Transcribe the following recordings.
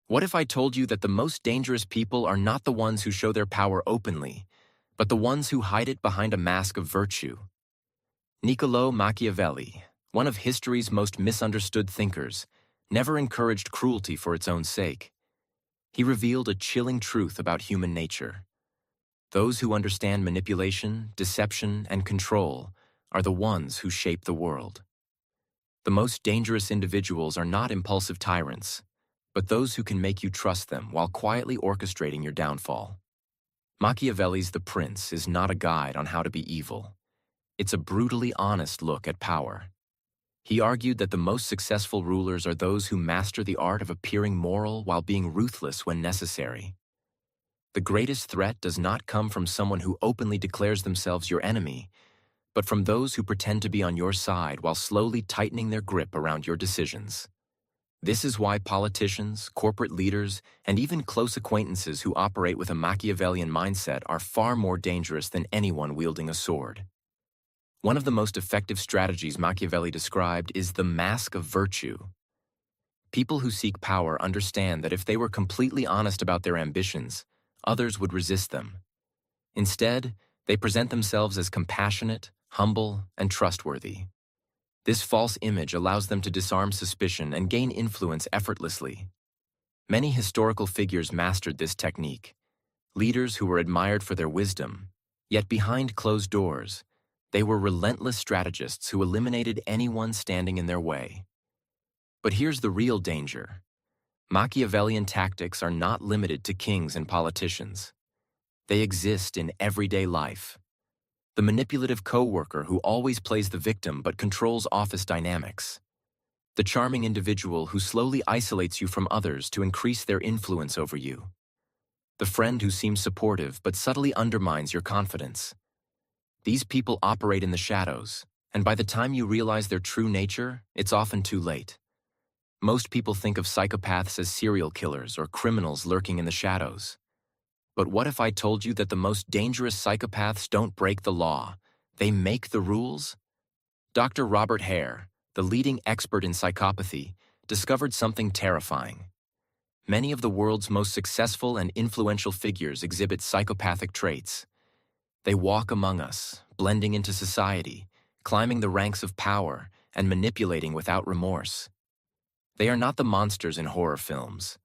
What if I told you that the most dangerous people are not the ones who show their power openly, but the ones who hide it behind a mask of virtue? Niccolò Machiavelli, one of history's most misunderstood thinkers, never encouraged cruelty for its own sake. He revealed a chilling truth about human nature. Those who understand manipulation, deception, and control are the ones who shape the world. The most dangerous individuals are not impulsive tyrants, but those who can make you trust them while quietly orchestrating your downfall. Machiavelli's The Prince is not a guide on how to be evil. It's a brutally honest look at power. He argued that the most successful rulers are those who master the art of appearing moral while being ruthless when necessary. The greatest threat does not come from someone who openly declares themselves your enemy, but from those who pretend to be on your side while slowly tightening their grip around your decisions. This is why politicians, corporate leaders, and even close acquaintances who operate with a Machiavellian mindset are far more dangerous than anyone wielding a sword. One of the most effective strategies Machiavelli described is the mask of virtue. People who seek power understand that if they were completely honest about their ambitions, others would resist them. Instead, they present themselves as compassionate, humble, and trustworthy. This false image allows them to disarm suspicion and gain influence effortlessly. Many historical figures mastered this technique, leaders who were admired for their wisdom, yet behind closed doors, they were relentless strategists who eliminated anyone standing in their way. But here's the real danger. Machiavellian tactics are not limited to kings and politicians. They exist in everyday life. The manipulative coworker who always plays the victim but controls office dynamics. The charming individual who slowly isolates you from others to increase their influence over you. The friend who seems supportive but subtly undermines your confidence. These people operate in the shadows, and by the time you realize their true nature, it's often too late. Most people think of psychopaths as serial killers or criminals lurking in the shadows. But what if I told you that the most dangerous psychopaths don't break the law, they make the rules? Dr. Robert Hare, the leading expert in psychopathy, discovered something terrifying. Many of the world's most successful and influential figures exhibit psychopathic traits. They walk among us, blending into society, climbing the ranks of power, and manipulating without remorse. They are not the monsters in horror films.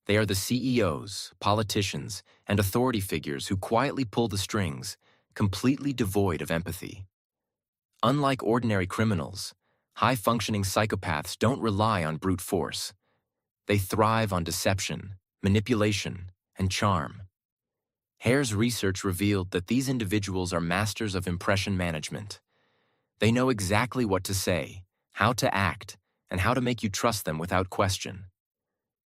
They are the CEOs, politicians, and authority figures who quietly pull the strings, completely devoid of empathy. Unlike ordinary criminals, high-functioning psychopaths don't rely on brute force. They thrive on deception, manipulation, and charm. Hare's research revealed that these individuals are masters of impression management. They know exactly what to say, how to act, and how to make you trust them without question.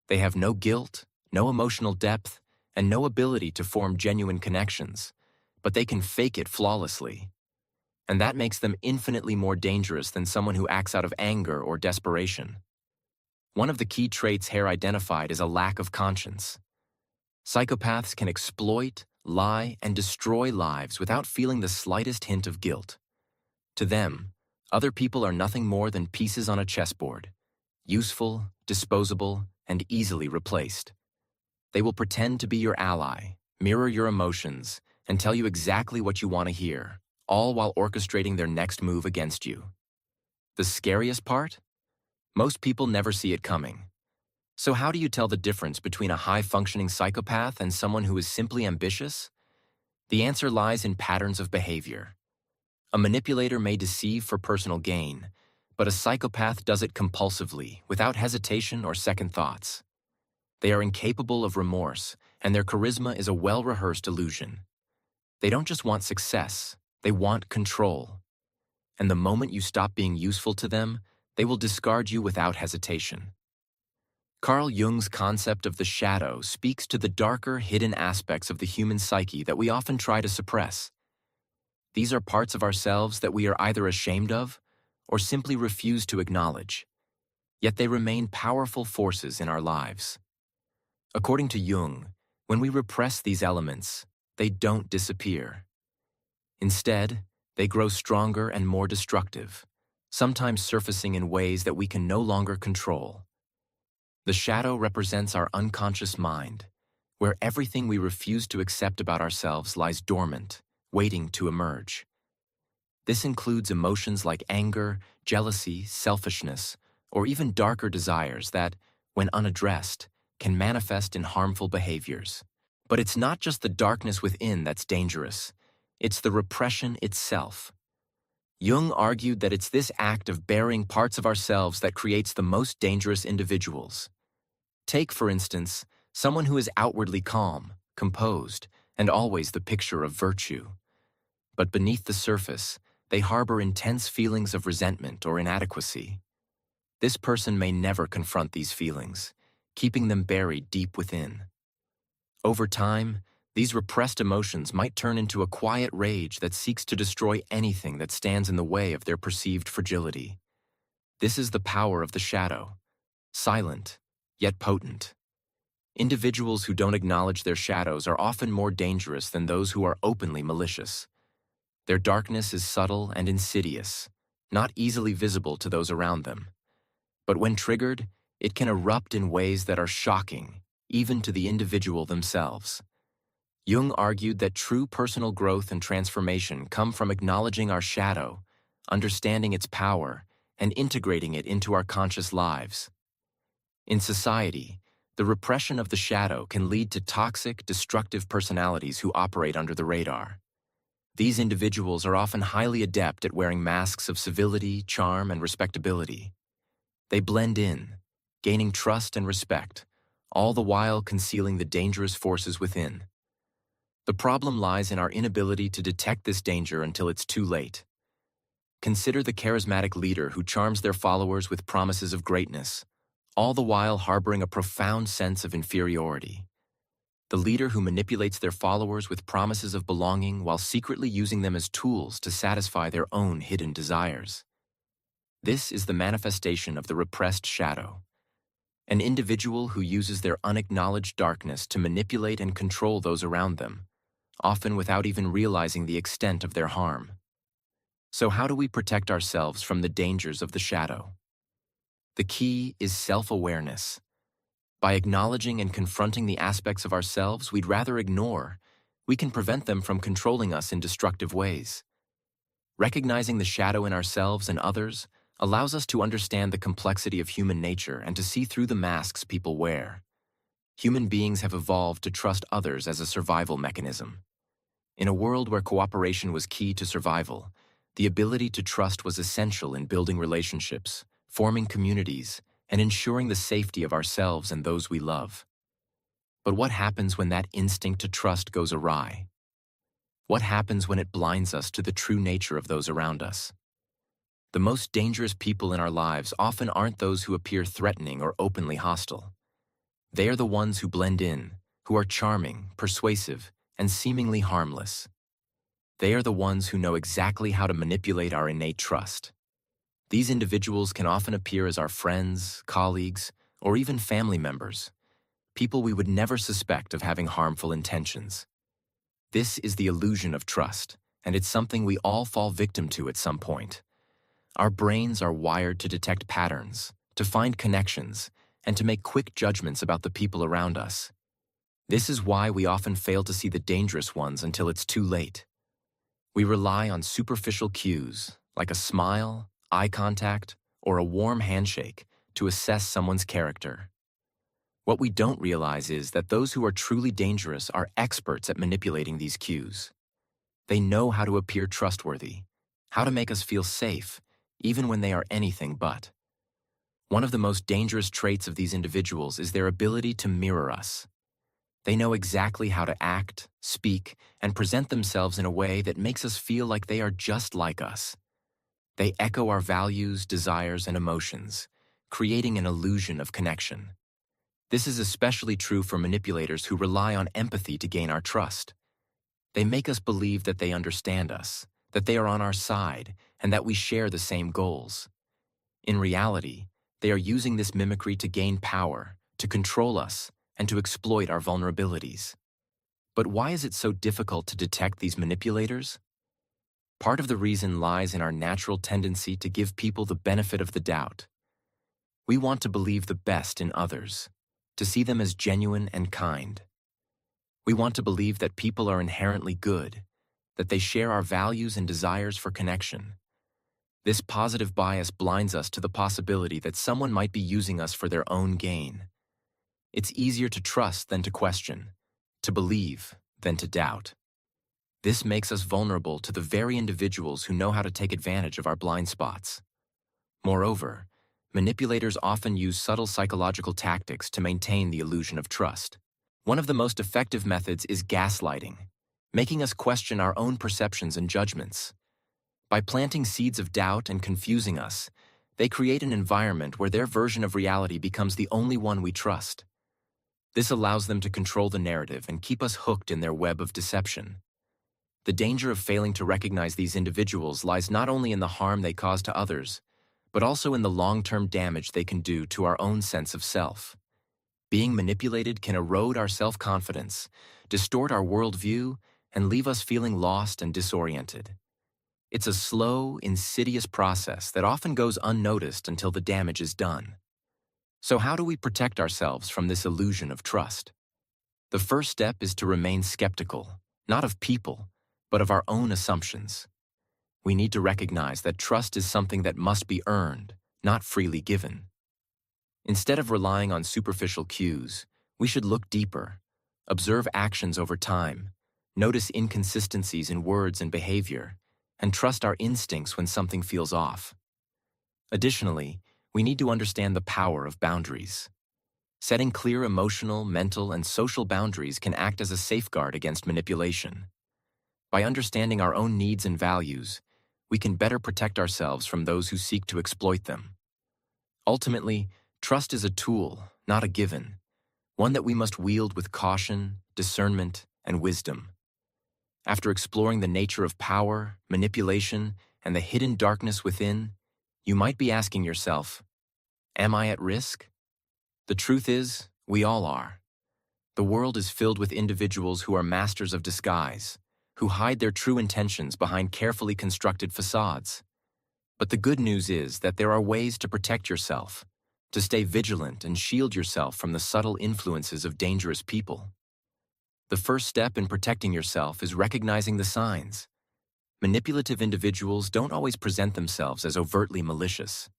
They have no guilt, no emotional depth, and no ability to form genuine connections, but they can fake it flawlessly. And that makes them infinitely more dangerous than someone who acts out of anger or desperation. One of the key traits Hare identified is a lack of conscience. Psychopaths can exploit, lie, and destroy lives without feeling the slightest hint of guilt. To them, other people are nothing more than pieces on a chessboard, useful, disposable, and easily replaced. They will pretend to be your ally, mirror your emotions, and tell you exactly what you want to hear, all while orchestrating their next move against you. The scariest part? Most people never see it coming. So how do you tell the difference between a high-functioning psychopath and someone who is simply ambitious? The answer lies in patterns of behavior. A manipulator may deceive for personal gain, but a psychopath does it compulsively, without hesitation or second thoughts. They are incapable of remorse, and their charisma is a well-rehearsed illusion. They don't just want success, they want control. And the moment you stop being useful to them, they will discard you without hesitation. Carl Jung's concept of the shadow speaks to the darker, hidden aspects of the human psyche that we often try to suppress. These are parts of ourselves that we are either ashamed of or simply refuse to acknowledge. Yet they remain powerful forces in our lives. According to Jung, when we repress these elements, they don't disappear. Instead, they grow stronger and more destructive, sometimes surfacing in ways that we can no longer control. The shadow represents our unconscious mind, where everything we refuse to accept about ourselves lies dormant, waiting to emerge. This includes emotions like anger, jealousy, selfishness, or even darker desires that, when unaddressed, can manifest in harmful behaviors. But it's not just the darkness within that's dangerous, it's the repression itself. Jung argued that it's this act of burying parts of ourselves that creates the most dangerous individuals. Take, for instance, someone who is outwardly calm, composed, and always the picture of virtue. But beneath the surface, they harbor intense feelings of resentment or inadequacy. This person may never confront these feelings, keeping them buried deep within. Over time, these repressed emotions might turn into a quiet rage that seeks to destroy anything that stands in the way of their perceived fragility. This is the power of the shadow, silent, yet potent. Individuals who don't acknowledge their shadows are often more dangerous than those who are openly malicious. Their darkness is subtle and insidious, not easily visible to those around them. But when triggered, it can erupt in ways that are shocking, even to the individual themselves. Jung argued that true personal growth and transformation come from acknowledging our shadow, understanding its power, and integrating it into our conscious lives. In society, the repression of the shadow can lead to toxic, destructive personalities who operate under the radar. These individuals are often highly adept at wearing masks of civility, charm, and respectability. They blend in, gaining trust and respect, all the while concealing the dangerous forces within. The problem lies in our inability to detect this danger until it's too late. Consider the charismatic leader who charms their followers with promises of greatness, all the while harboring a profound sense of inferiority. The leader who manipulates their followers with promises of belonging while secretly using them as tools to satisfy their own hidden desires. This is the manifestation of the repressed shadow. An individual who uses their unacknowledged darkness to manipulate and control those around them, often without even realizing the extent of their harm. So how do we protect ourselves from the dangers of the shadow? The key is self-awareness. By acknowledging and confronting the aspects of ourselves we'd rather ignore, we can prevent them from controlling us in destructive ways. Recognizing the shadow in ourselves and others allows us to understand the complexity of human nature and to see through the masks people wear. Human beings have evolved to trust others as a survival mechanism. In a world where cooperation was key to survival, the ability to trust was essential in building relationships, forming communities, and ensuring the safety of ourselves and those we love. But what happens when that instinct to trust goes awry? What happens when it blinds us to the true nature of those around us? The most dangerous people in our lives often aren't those who appear threatening or openly hostile. They are the ones who blend in, who are charming, persuasive, and seemingly harmless. They are the ones who know exactly how to manipulate our innate trust. These individuals can often appear as our friends, colleagues, or even family members, people we would never suspect of having harmful intentions. This is the illusion of trust, and it's something we all fall victim to at some point. Our brains are wired to detect patterns, to find connections, and to make quick judgments about the people around us. This is why we often fail to see the dangerous ones until it's too late. We rely on superficial cues, like a smile, eye contact, or a warm handshake, to assess someone's character. What we don't realize is that those who are truly dangerous are experts at manipulating these cues. They know how to appear trustworthy, how to make us feel safe, even when they are anything but. One of the most dangerous traits of these individuals is their ability to mirror us. They know exactly how to act, speak, and present themselves in a way that makes us feel like they are just like us. They echo our values, desires, and emotions, creating an illusion of connection. This is especially true for manipulators who rely on empathy to gain our trust. They make us believe that they understand us, that they are on our side, and that we share the same goals. In reality, they are using this mimicry to gain power, to control us, and to exploit our vulnerabilities. But why is it so difficult to detect these manipulators? Part of the reason lies in our natural tendency to give people the benefit of the doubt. We want to believe the best in others, to see them as genuine and kind. We want to believe that people are inherently good, that they share our values and desires for connection. This positive bias blinds us to the possibility that someone might be using us for their own gain. It's easier to trust than to question, to believe than to doubt. This makes us vulnerable to the very individuals who know how to take advantage of our blind spots. Moreover, manipulators often use subtle psychological tactics to maintain the illusion of trust. One of the most effective methods is gaslighting, making us question our own perceptions and judgments. By planting seeds of doubt and confusing us, they create an environment where their version of reality becomes the only one we trust. This allows them to control the narrative and keep us hooked in their web of deception. The danger of failing to recognize these individuals lies not only in the harm they cause to others, but also in the long-term damage they can do to our own sense of self. Being manipulated can erode our self-confidence, distort our worldview, and leave us feeling lost and disoriented. It's a slow, insidious process that often goes unnoticed until the damage is done. So how do we protect ourselves from this illusion of trust? The first step is to remain skeptical, not of people, but of our own assumptions. We need to recognize that trust is something that must be earned, not freely given. Instead of relying on superficial cues, we should look deeper, observe actions over time, notice inconsistencies in words and behavior, and trust our instincts when something feels off. Additionally, we need to understand the power of boundaries. Setting clear emotional, mental, and social boundaries can act as a safeguard against manipulation. By understanding our own needs and values, we can better protect ourselves from those who seek to exploit them. Ultimately, trust is a tool, not a given, one that we must wield with caution, discernment, and wisdom. After exploring the nature of power, manipulation, and the hidden darkness within, you might be asking yourself, am I at risk? The truth is, we all are. The world is filled with individuals who are masters of disguise, who hide their true intentions behind carefully constructed facades. But the good news is that there are ways to protect yourself, to stay vigilant and shield yourself from the subtle influences of dangerous people. The first step in protecting yourself is recognizing the signs. Manipulative individuals don't always present themselves as overtly malicious.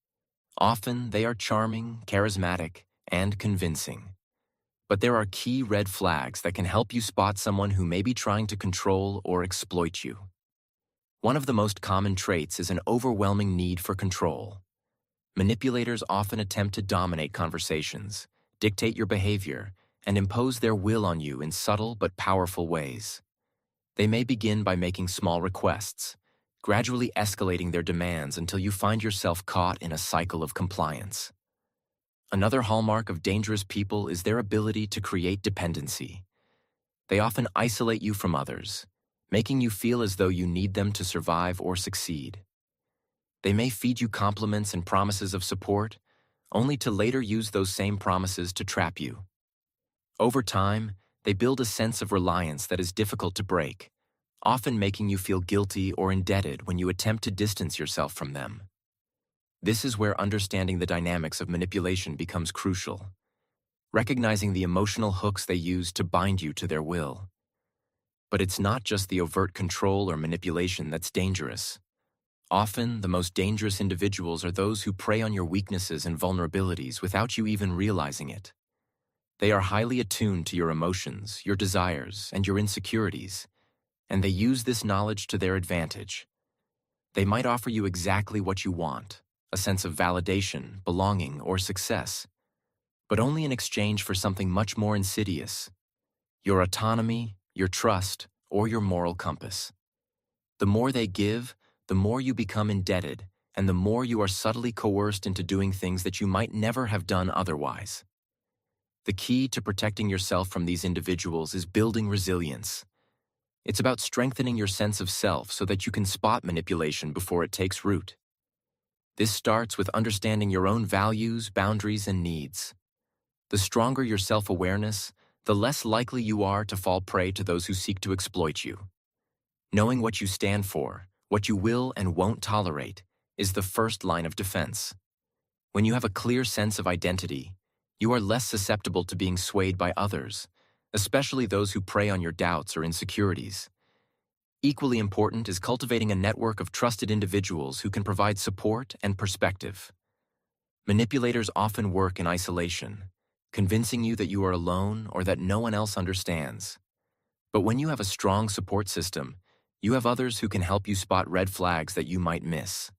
Often, they are charming, charismatic, and convincing. But there are key red flags that can help you spot someone who may be trying to control or exploit you. One of the most common traits is an overwhelming need for control. Manipulators often attempt to dominate conversations, dictate your behavior, and impose their will on you in subtle but powerful ways. They may begin by making small requests, gradually escalating their demands until you find yourself caught in a cycle of compliance. Another hallmark of dangerous people is their ability to create dependency. They often isolate you from others, making you feel as though you need them to survive or succeed. They may feed you compliments and promises of support, only to later use those same promises to trap you. Over time, they build a sense of reliance that is difficult to break, often making you feel guilty or indebted when you attempt to distance yourself from them. This is where understanding the dynamics of manipulation becomes crucial, recognizing the emotional hooks they use to bind you to their will. But it's not just the overt control or manipulation that's dangerous. Often, the most dangerous individuals are those who prey on your weaknesses and vulnerabilities without you even realizing it. They are highly attuned to your emotions, your desires, and your insecurities, and they use this knowledge to their advantage. They might offer you exactly what you want, a sense of validation, belonging, or success, but only in exchange for something much more insidious: your autonomy, your trust, or your moral compass. The more they give, the more you become indebted, and the more you are subtly coerced into doing things that you might never have done otherwise. The key to protecting yourself from these individuals is building resilience. It's about strengthening your sense of self so that you can spot manipulation before it takes root. This starts with understanding your own values, boundaries, and needs. The stronger your self-awareness, the less likely you are to fall prey to those who seek to exploit you. Knowing what you stand for, what you will and won't tolerate, is the first line of defense. When you have a clear sense of identity, you are less susceptible to being swayed by others, especially those who prey on your doubts or insecurities. Equally important is cultivating a network of trusted individuals who can provide support and perspective. Manipulators often work in isolation, convincing you that you are alone or that no one else understands. But when you have a strong support system, you have others who can help you spot red flags that you might miss.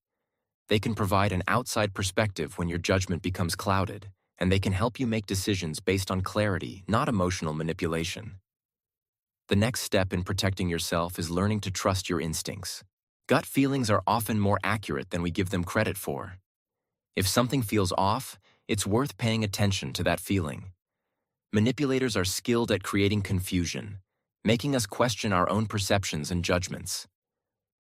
They can provide an outside perspective when your judgment becomes clouded, and they can help you make decisions based on clarity, not emotional manipulation. The next step in protecting yourself is learning to trust your instincts. Gut feelings are often more accurate than we give them credit for. If something feels off, it's worth paying attention to that feeling. Manipulators are skilled at creating confusion, making us question our own perceptions and judgments.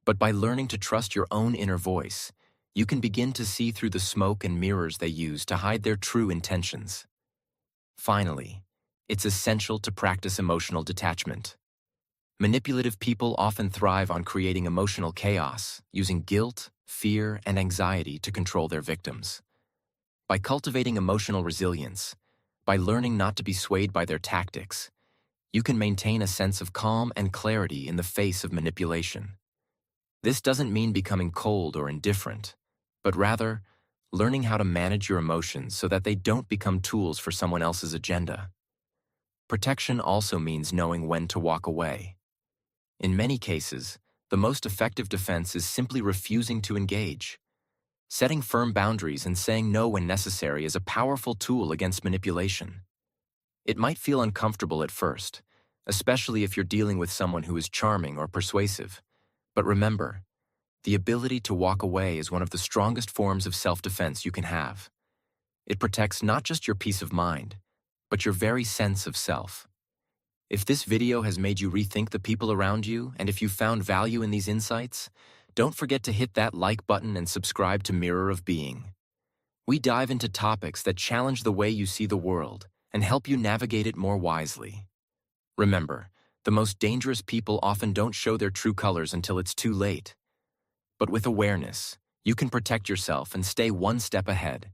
But by learning to trust your own inner voice, you can begin to see through the smoke and mirrors they use to hide their true intentions. Finally, it's essential to practice emotional detachment. Manipulative people often thrive on creating emotional chaos, using guilt, fear, and anxiety to control their victims. By cultivating emotional resilience, by learning not to be swayed by their tactics, you can maintain a sense of calm and clarity in the face of manipulation. This doesn't mean becoming cold or indifferent, but rather learning how to manage your emotions so that they don't become tools for someone else's agenda. Protection also means knowing when to walk away. In many cases, the most effective defense is simply refusing to engage. Setting firm boundaries and saying no when necessary is a powerful tool against manipulation. It might feel uncomfortable at first, especially if you're dealing with someone who is charming or persuasive. But remember, the ability to walk away is one of the strongest forms of self-defense you can have. It protects not just your peace of mind, but your very sense of self. If this video has made you rethink the people around you, and if you found value in these insights, don't forget to hit that like button and subscribe to Mirror of Being. We dive into topics that challenge the way you see the world and help you navigate it more wisely. Remember, the most dangerous people often don't show their true colors until it's too late. But with awareness, you can protect yourself and stay one step ahead.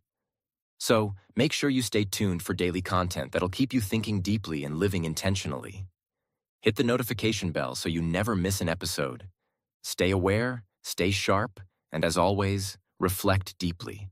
So, make sure you stay tuned for daily content that'll keep you thinking deeply and living intentionally. Hit the notification bell so you never miss an episode. Stay aware, stay sharp, and as always, reflect deeply.